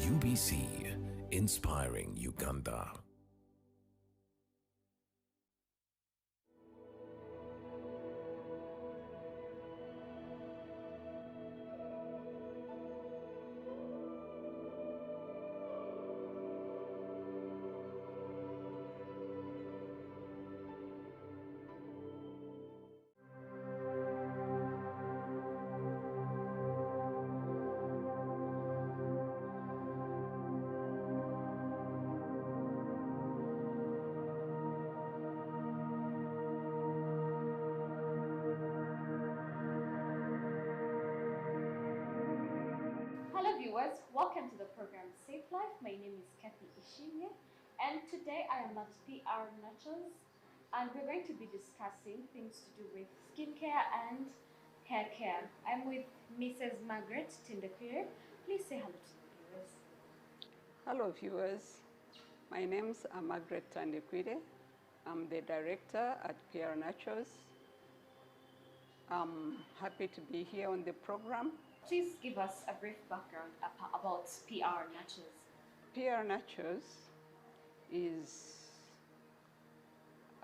UBC, inspiring Uganda. Hello viewers, welcome to the program Safe Life. My name is Kathy Ishimye and today I am at PR Naturals and we're going to be discussing things to do with skincare and hair care. I'm with Mrs. Margaret Tindekwire. Please say hello to the viewers. Hello viewers, my name's Margaret Tandekwide. I'm the director at PR Naturals. I'm happy to be here on the program. Please give us a brief background about PR Naturals. PR Naturals is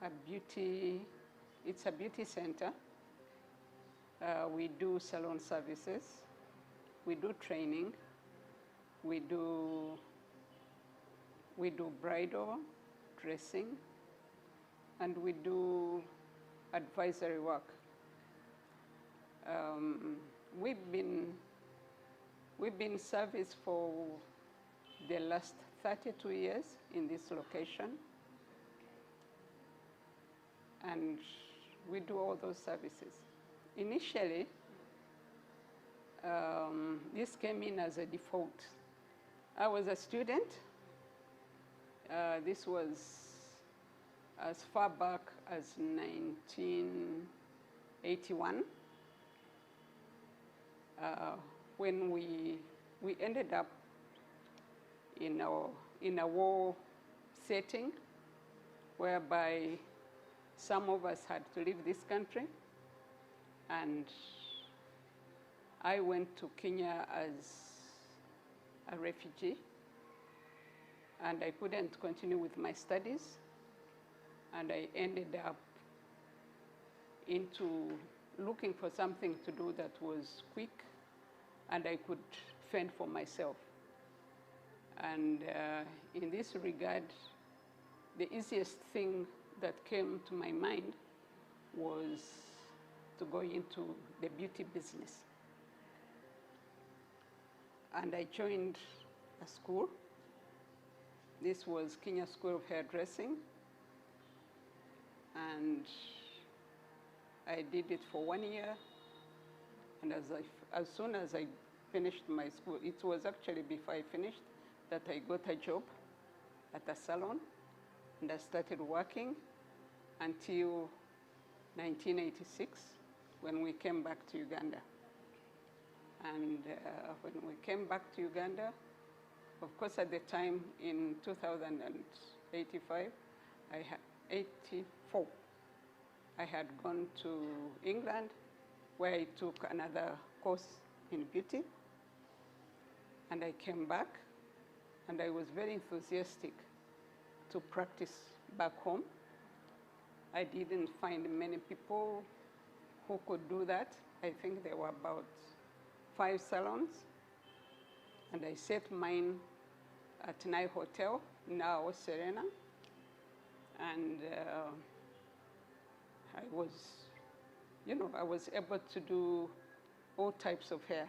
it's a beauty center. We do salon services, we do training, we do bridal, dressing, and we do advisory work. We've been in service for the last 32 years in this location, and we do all those services. Initially, this came in as a default. I was a student. This was as far back as 1981. When we ended up in a war setting whereby some of us had to leave this country, and I went to Kenya as a refugee, and I couldn't continue with my studies, and I ended up into looking for something to do that was quick and I could fend for myself. And in this regard, the easiest thing that came to my mind was to go into the beauty business. And I joined a school. This was Kenya School of Hairdressing. And I did it for 1 year, and as soon as I finished my school, it was actually before I finished that I got a job at a salon, and I started working until 1986 when we came back to Uganda. And when we came back to Uganda, of course at the time in 2085, 84, I had gone to England where I took another course in beauty, and I came back and I was very enthusiastic to practice back home. I didn't find many people who could do that. I think there were about 5 salons, and I set mine at Nai Hotel, now Serena, and I was able to do all types of hair.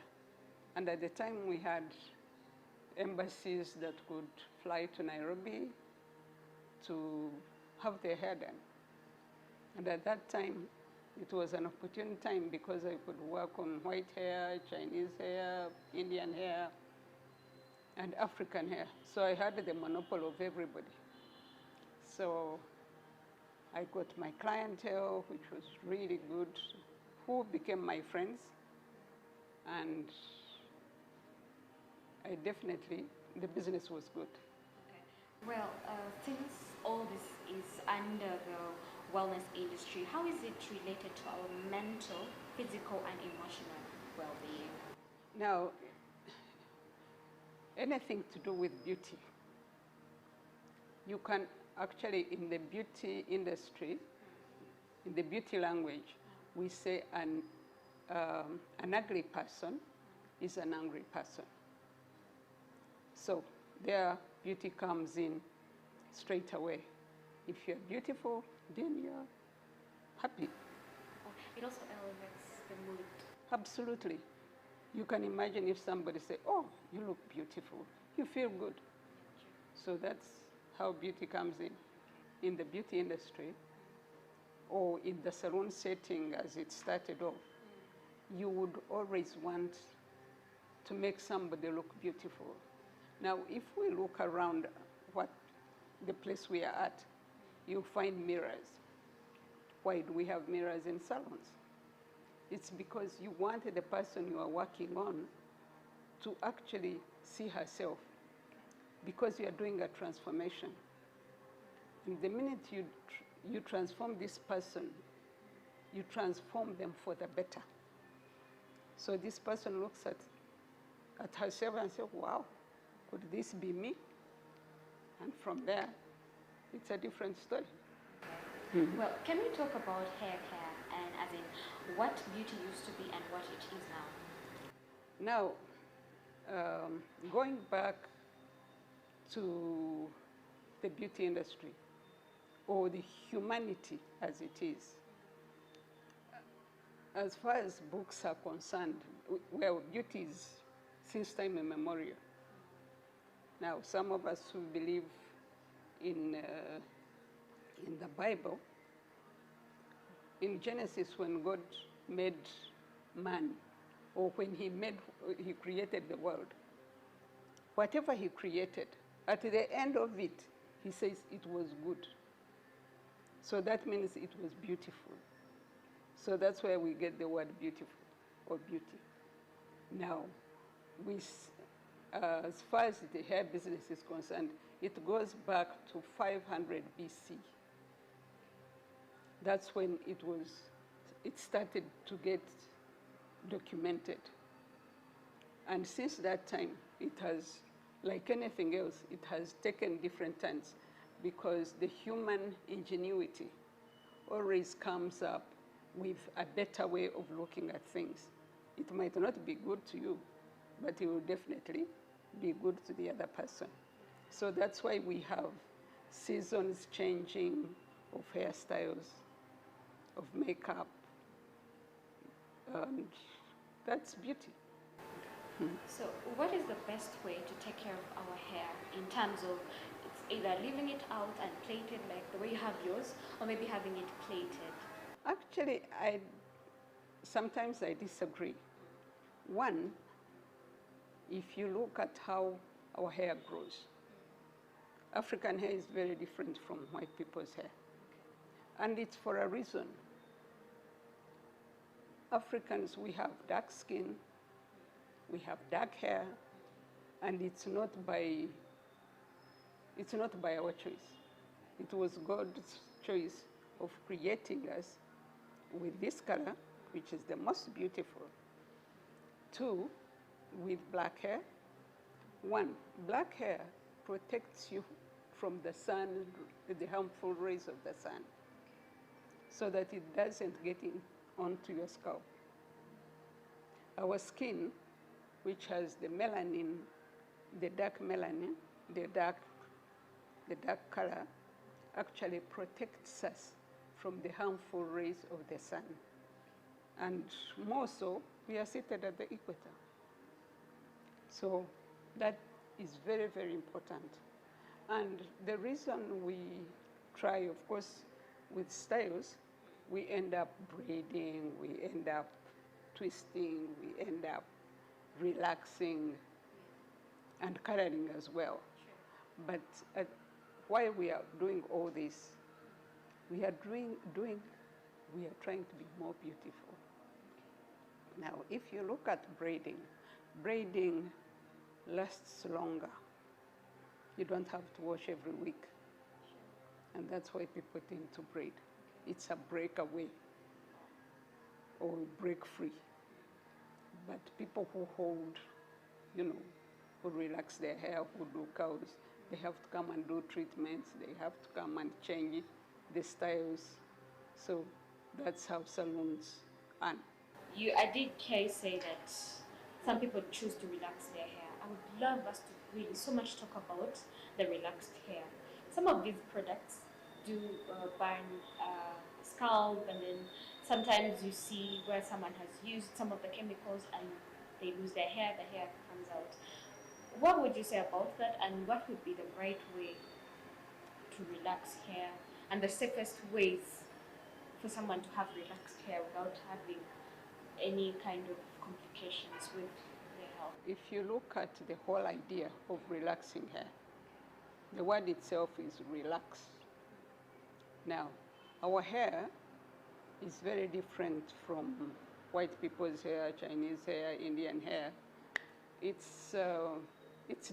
And at the time we had embassies that could fly to Nairobi to have their hair done. And at that time, it was an opportune time because I could work on white hair, Chinese hair, Indian hair, and African hair. So I had the monopoly of everybody. So I got my clientele, which was really good, who became my friends. And the business was good. Okay. Well, since all this is under the wellness industry, how is it related to our mental, physical, and emotional well-being? Now, anything to do with beauty. You can actually, in the beauty industry, in the beauty language, we say an ugly person is an angry person. So their beauty comes in straight away. If you're beautiful, then you're happy. It also elevates the mood. Absolutely. You can imagine if somebody say, oh, you look beautiful, you feel good. So that's how beauty comes in the beauty industry, or in the salon setting as it started off. You would always want to make somebody look beautiful. Now, if we look around the place we are at, you'll find mirrors. Why do we have mirrors in salons? It's because you want the person you are working on to actually see herself, because you are doing a transformation. And the minute you transform this person, you transform them for the better. So this person looks at herself and says, wow, could this be me? And from there, it's a different story. Well, can we talk about hair care, and as in what beauty used to be and what it is now? Now, going back to the beauty industry, or the humanity as it is, as far as books are concerned, well, beauty is since time immemorial. Now, some of us who believe in the Bible, in Genesis, when God made man, or when he created the world, whatever he created, at the end of it, he says it was good. So that means it was beautiful. So that's where we get the word beautiful, or beauty. Now, as far as the hair business is concerned, it goes back to 500 BC. That's when it started to get documented. And since that time, it has, like anything else, it has taken different turns, because the human ingenuity always comes up with a better way of looking at things. It might not be good to you, but it will definitely be good to the other person. So that's why we have seasons changing of hairstyles, of makeup, and that's beauty. So what is the best way to take care of our hair in terms of it's either leaving it out and plaited like the way you have yours, or maybe having it plaited? Actually, sometimes I disagree. One, if you look at how our hair grows, African hair is very different from white people's hair. And it's for a reason. Africans, we have dark skin, we have dark hair, and it's not by our choice. It was God's choice of creating us with this color, which is the most beautiful. Two, with black hair. One, black hair protects you from the sun, the harmful rays of the sun, so that it doesn't get onto your scalp. Our skin, which has the melanin, the dark melanin, the dark color, actually protects us from the harmful rays of the sun. And more so, we are seated at the equator. So that is very, very important. And the reason we try, of course, with styles, we end up braiding, we end up twisting, we end up relaxing and coloring as well. But while we are doing all this, we are trying to be more beautiful. Now, if you look at braiding lasts longer. You don't have to wash every week. And that's why people tend to braid. It's a breakaway or break free. But people who hold, who relax their hair, who do curls. They have to come and do treatments. They have to come and change the styles. So that's how salons are. I did hear you say that some people choose to relax their hair. I would love us to really so much talk about the relaxed hair. Some of these products do burn scalp, and then sometimes you see where someone has used some of the chemicals and they lose their hair, the hair comes out. What would you say about that, and what would be the right way to relax hair and the safest ways for someone to have relaxed hair without having any kind of complications with their health? If you look at the whole idea of relaxing hair, the word itself is relax. Now, our hair is very different from white people's hair, Chinese hair, Indian hair. It's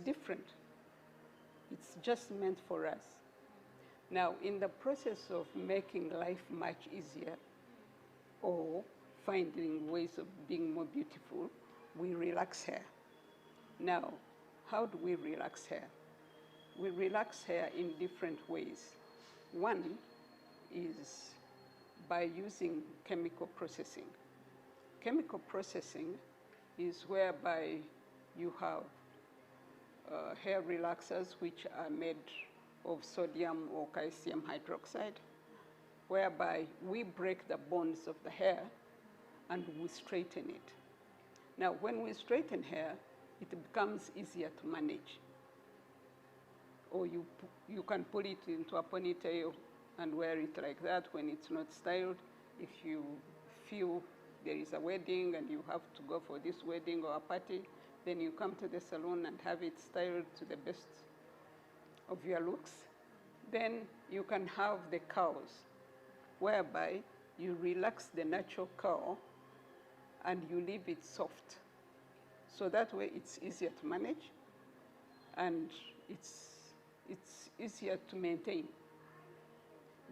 different. It's just meant for us. Now, in the process of making life much easier or finding ways of being more beautiful, we relax hair. Now, how do we relax hair? We relax hair in different ways. One is by using chemical processing. Chemical processing is whereby you have hair relaxers which are made of sodium or calcium hydroxide, whereby we break the bonds of the hair and we straighten it. Now, when we straighten hair, it becomes easier to manage. Or you can put it into a ponytail and wear it like that when it's not styled. If you feel there is a wedding and you have to go for this wedding or a party, then you come to the salon and have it styled to the best of your looks. Then you can have the curls, whereby you relax the natural curl and you leave it soft. So that way it's easier to manage and it's easier to maintain.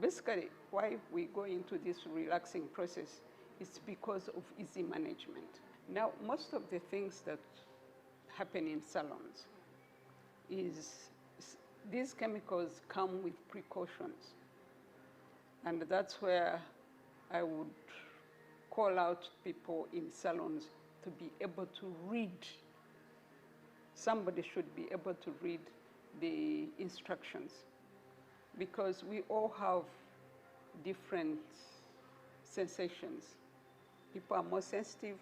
Basically, why we go into this relaxing process is because of easy management. Now, most of the things that happen in salons is these chemicals come with precautions. And that's where I would call out people in salons to be able to read. Somebody should be able to read the instructions, because we all have different sensations. People are more sensitive,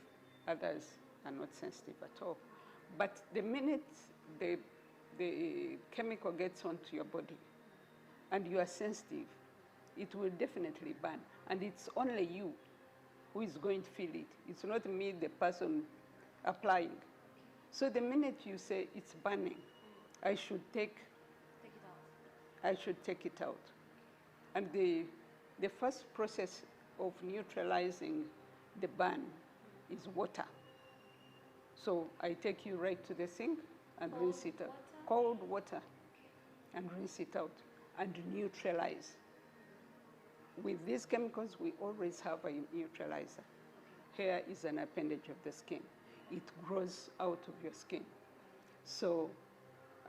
others are not sensitive at all. But the minute the chemical gets onto your body and you are sensitive, it will definitely burn. And it's only you who is going to feel it. It's not me, the person applying. So the minute you say it's burning, I should take it out. And the first process of neutralizing the burn is water. So I take you right to the sink and rinse it out. Cold water, and rinse it out and neutralize. With these chemicals, we always have a neutralizer. Hair is an appendage of the skin. It grows out of your skin. So,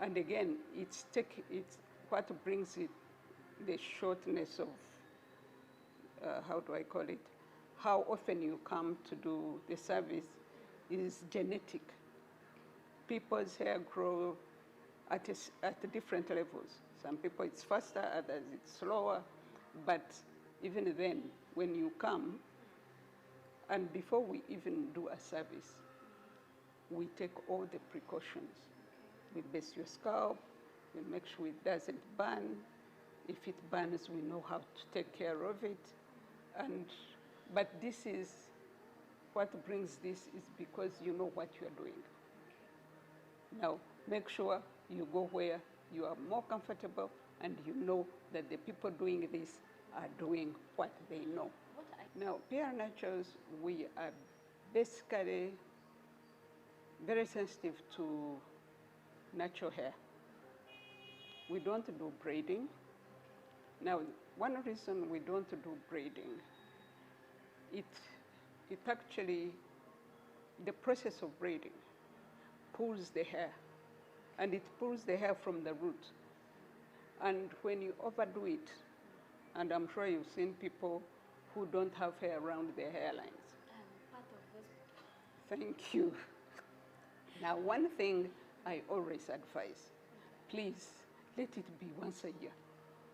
and again, it's what brings it, the shortness of, how do I call it? How often you come to do the service is genetic. People's hair grow at different levels. Some people it's faster, others it's slower. But even then, when you come, and before we even do a service, we take all the precautions. We base your scalp, we make sure it doesn't burn. If it burns, we know how to take care of it. But this is, what brings this is because you know what you're doing. Now, make sure you go where you are more comfortable and you know that the people doing this are doing what they know. Now, PR Naturals, we are basically very sensitive to natural hair. We don't do braiding. Now, one reason we don't do braiding, it actually, the process of braiding pulls the hair and it pulls the hair from the root. And when you overdo it, and I'm sure you've seen people who don't have hair around their hairlines. Part of those. Thank you. Now, one thing I always advise, please let it be once a year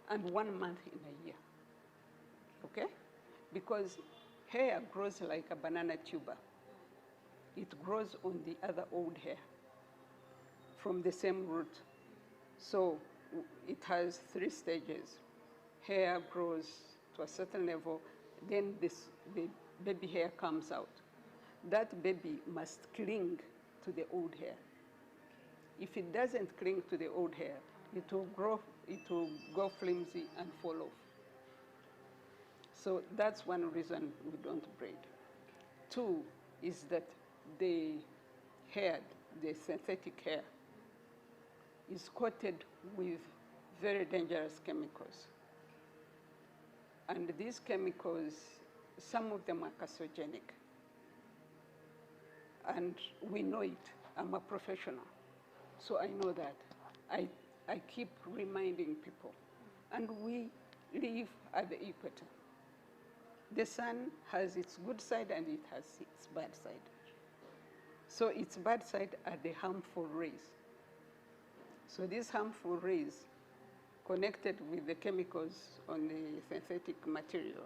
and 1 month in a year, okay? Because hair grows like a banana tuber. It grows on the other old hair from the same root. So it has 3 stages. Hair grows to a certain level, then the baby hair comes out. That baby must cling to the old hair. If it doesn't cling to the old hair, it will go flimsy and fall off. So that's one reason we don't braid. 2 is that the hair, the synthetic hair, is coated with very dangerous chemicals. And these chemicals, some of them are carcinogenic. And we know it. I'm a professional, so I know that. I keep reminding people. And we live at the equator. The sun has its good side and it has its bad side. So its bad side are the harmful rays. So these harmful rays, connected with the chemicals on the synthetic material,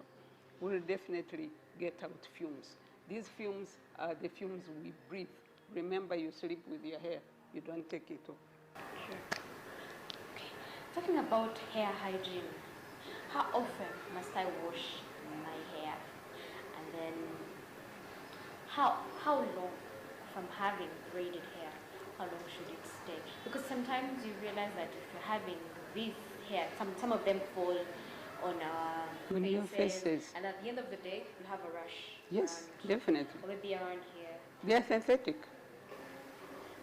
will definitely get out fumes. These fumes are the fumes we breathe. Remember, you sleep with your hair. You don't take it off. Sure. Okay. Talking about hair hygiene, how often must I wash my hair? And then how long, if I'm having braided hair, how long should it stay? Because sometimes you realize that if you're having this hair, some of them fall on our your faces. and at the end of the day, you have a rash. Yes, around, definitely. or maybe around here. They are synthetic.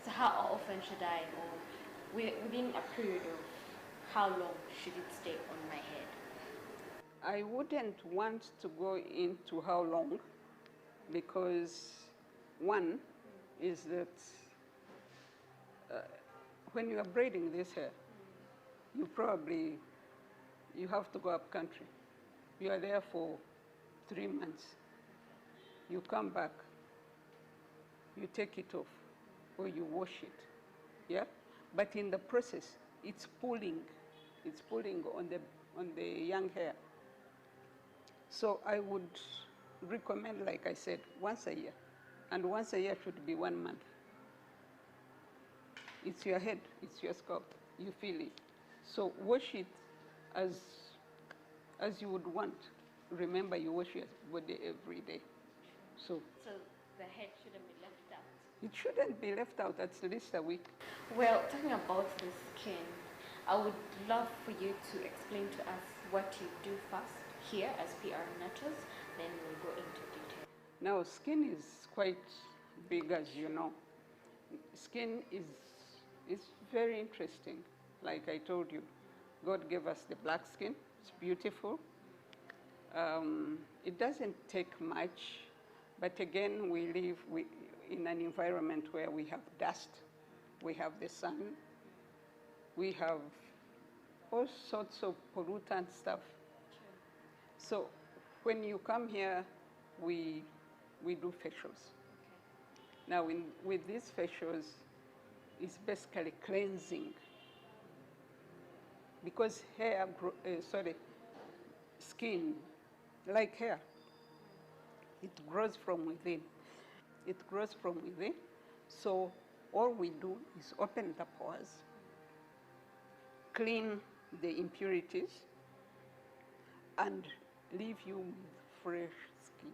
So how often should I, or within a period of how long should it stay on my head? I wouldn't want to go into how long, because one is that when you are braiding this hair, you have to go up country. You are there for 3 months. You come back, you take it off, or you wash it, yeah? But in the process, it's pulling on the young hair. So I would recommend, like I said, once a year. And once a year should be 1 month. It's your head, it's your scalp, you feel it. So wash it as you would want. Remember, you wash your body every day. So the head shouldn't be left out. it shouldn't be left out at least a week. Well, talking about the skin, I would love for you to explain to us what you do first here as PR Naturals, then we'll go into detail. Now, skin is quite big, as you know. Skin is very interesting. Like I told you, God gave us the black skin. It's beautiful. It doesn't take much, but again, we live in an environment where we have dust, we have the sun, we have all sorts of pollutant stuff. So when you come here, we do facials. Okay. Now, with these facials, it's basically cleansing, because skin, like hair, it grows from within. It grows from within. So all we do is open the pores, clean the impurities, and leave you with fresh skin.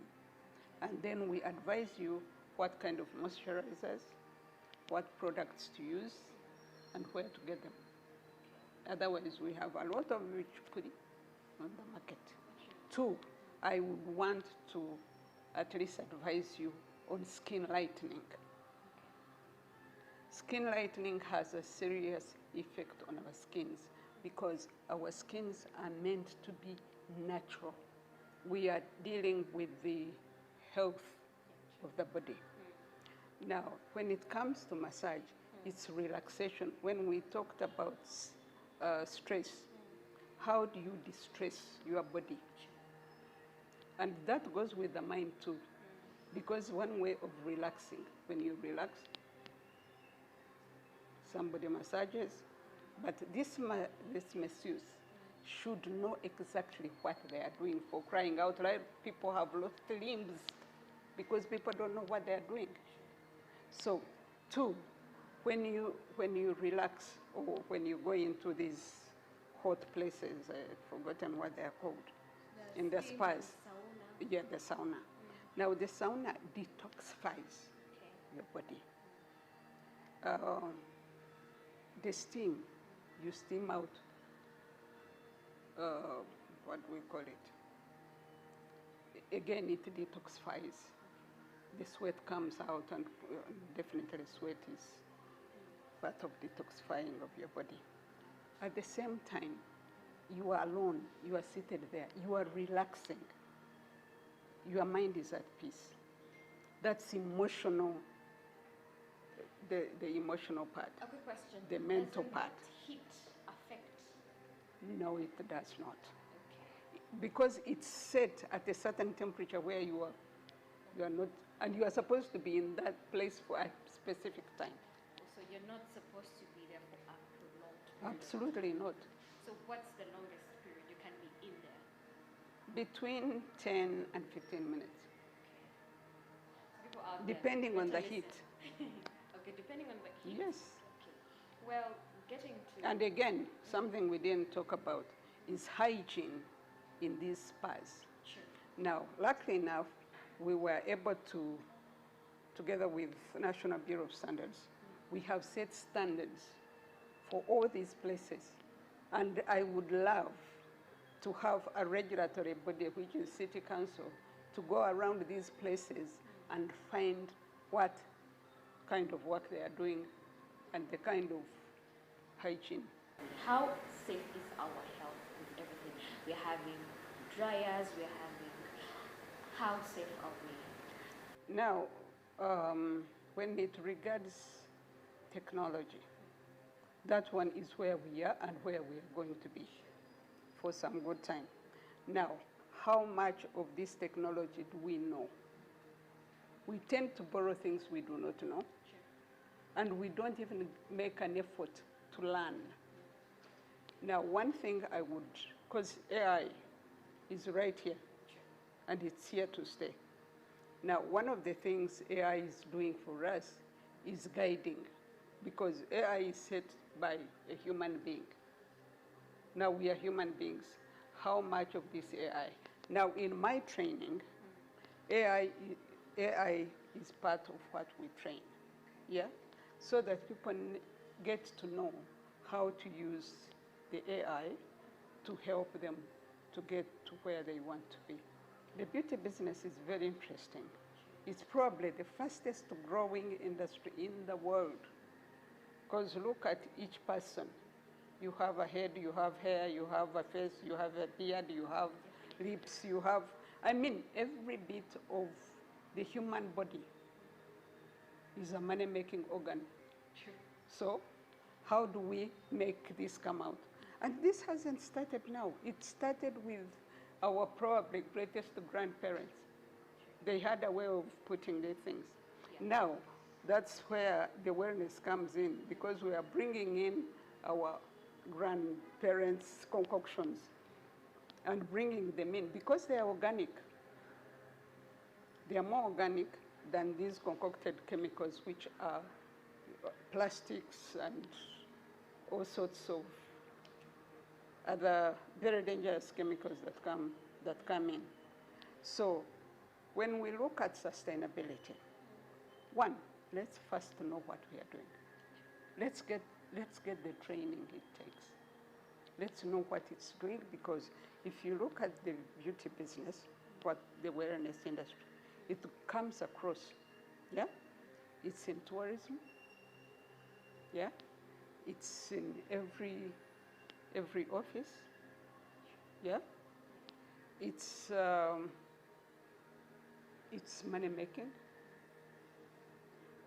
And then we advise you what kind of moisturizers, what products to use, and where to get them. Otherwise, we have a lot of which put it on the market. 2, I would want to at least advise you on skin lightening. Skin lightening has a serious effect on our skins because our skins are meant to be natural. We are dealing with the health of the body. Now, when it comes to massage, It's relaxation. When we talked about stress, how do you distress your body? And that goes with the mind too. Because one way of relaxing, when you relax, somebody massages, but this masseuse should know exactly what they are doing. For crying out loud, people have lost limbs because people don't know what they are doing. So, two, when you relax or when you go into these hot places, I've forgotten what they are called, in the spas. Yeah, the sauna. Now the sauna detoxifies your body. The steam, you steam out, what do we call it? Again, it detoxifies. The sweat comes out, and definitely sweat is part of detoxifying of your body. At the same time, you are alone, you are seated there, you are relaxing. Your mind is at peace. That's emotional, the emotional part. A quick question. The mental part. Doesn't heat affect? No, it does not. Okay. Because it's set at a certain temperature where you are not, and you are supposed to be in that place for a specific time. So you're not supposed to be there for a prolonged period? Absolutely not. So what's the longest period you can be in there? Between 10 and 15 minutes. Okay. So people out Depending there, on the better heat. listen. Okay, depending on the heat. Yes. Okay. Well, getting to... And again, something we didn't talk about is hygiene in these spas. Sure. Now, luckily enough, we were able to, together with National Bureau of Standards, we have set standards for all these places. And I would love to have a regulatory body, which is City Council, to go around these places and find what kind of work they are doing and the kind of hygiene. How safe is our health with everything? We're having dryers, we're having... How safe are we? Now, when it regards technology, that one is where we are and where we are going to be for some good time. Now, how much of this technology do we know? We tend to borrow things we do not know, and we don't even make an effort to learn. Now, one thing I would, because AI is right here, and it's here to stay. Now, one of the things AI is doing for us is guiding, because AI is set by a human being. Now, we are human beings. How much of this AI? Now, in my training, AI is part of what we train, yeah? So that people get to know how to use the AI to help them to get to where they want to be. The beauty business is very interesting. It's probably the fastest growing industry in the world. Because look at each person. You have a head, you have hair, you have a face, you have a beard, you have lips, you have, I mean, every bit of the human body is a money-making organ. True. So how do we make this come out? And this hasn't started now. It started with our probably greatest grandparents. They had a way of putting their things. Yeah. Now, that's where the wellness comes in, because we are bringing in our grandparents' concoctions and bringing them in, because they are organic. They are more organic than these concocted chemicals, which are plastics and all sorts of other very dangerous chemicals that come in. So when we look at sustainability, one, let's first know what we are doing. Let's get the training it takes. Let's know what it's doing, because if you look at the beauty business, what the wellness industry, it comes across, yeah? It's in tourism, yeah? It's in every office, yeah? It's money making.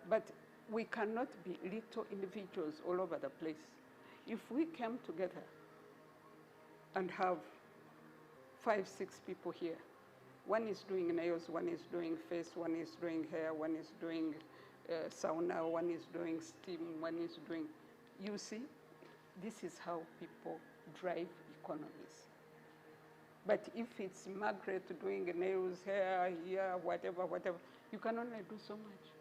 But we cannot be little individuals all over the place. If we came together and have 5, 6 people here, one is doing nails, one is doing face, one is doing hair, one is doing sauna, one is doing steam, one is doing, you see, this is how people drive economies. But if it's Margaret doing nails, hair, here, whatever, you can only do so much.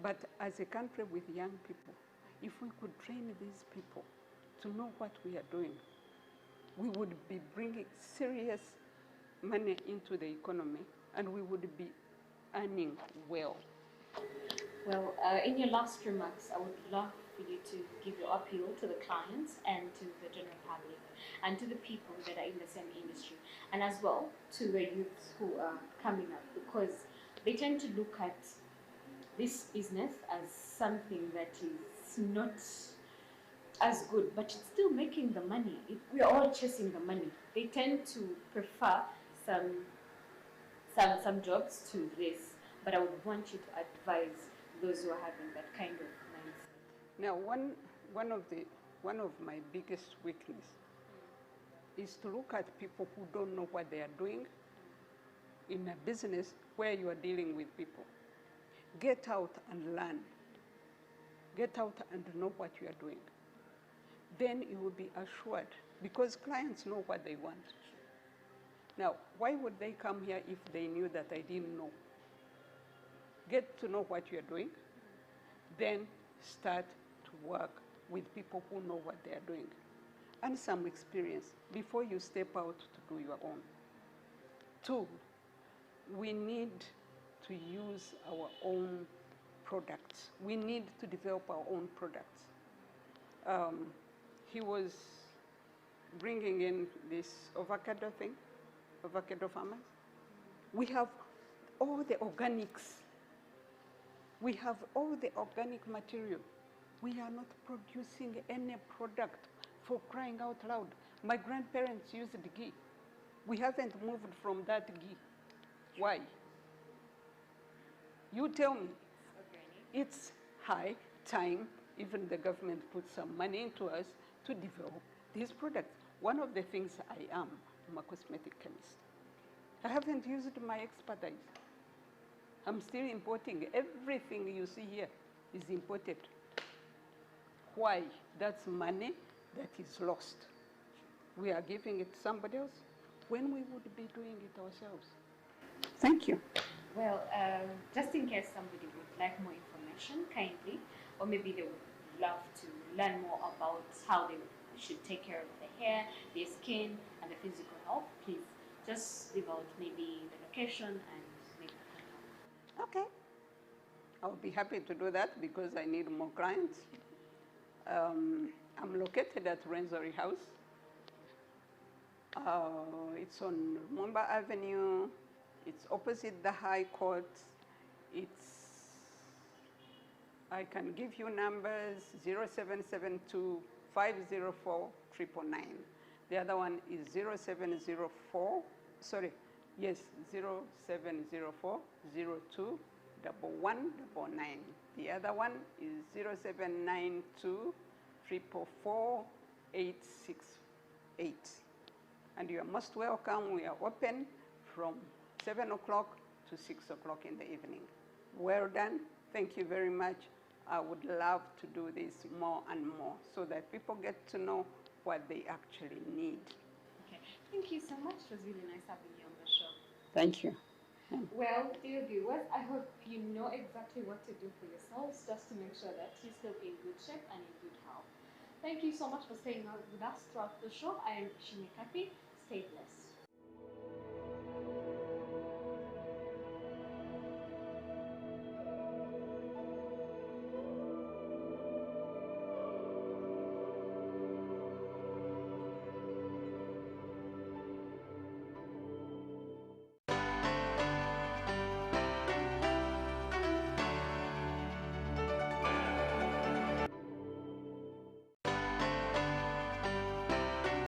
But as a country with young people, if we could train these people to know what we are doing, we would be bringing serious money into the economy, and we would be earning well. Well, in your last remarks, I would love for you to give your appeal to the clients and to the general public and to the people that are in the same industry, and as well to the youths who are coming up, because they tend to look at this business as something that is not as good, but it's still making the money. We're all chasing the money. They tend to prefer some jobs to this, but I would want you to advise those who are having that kind of mindset. Now, one of my biggest weakness is to look at people who don't know what they are doing in a business where you are dealing with people. Get out and learn. Get out and know what you are doing. Then you will be assured, because clients know what they want. Now, why would they come here if they knew that I didn't know? Get to know what you are doing, then start to work with people who know what they are doing, and some experience before you step out to do your own. 2, we need to use our own products. We need to develop our own products. He was bringing in this avocado thing, avocado farmers. We have all the organics. We have all the organic material. We are not producing any product, for crying out loud. My grandparents used ghee. We haven't moved from that ghee. Why? You tell me. It's high time, even the government put some money into us to develop these products. One of the things I'm a cosmetic chemist. I haven't used my expertise. I'm still importing. Everything you see here is imported. Why? That's money that is lost. We are giving it to somebody else when we would be doing it ourselves. Thank you. Well, just in case somebody would like more information, kindly, or maybe they would love to learn more about how they should take care of their hair, their skin, and the physical health, please just leave out maybe the location and make the contact. Okay. I'll be happy to do that because I need more clients. I'm located at Renzori House. It's on Lumumba Avenue. It's opposite the High Court. I can give you numbers, 0772 504 999. The other one is 0704, sorry, yes, 0704 02 1199. The other one is 0792 444 868. And you are most welcome. We are open from 7 o'clock to 6 o'clock in the evening. Well done. Thank you very much. I would love to do this more and more so that people get to know what they actually need. Okay. Thank you so much. It was really nice having you on the show. Thank you. Well, dear viewers, I hope you know exactly what to do for yourselves just to make sure that you're still in good shape and in good health. Thank you so much for staying with us throughout the show. I am Ishimi Kapi. Stay blessed.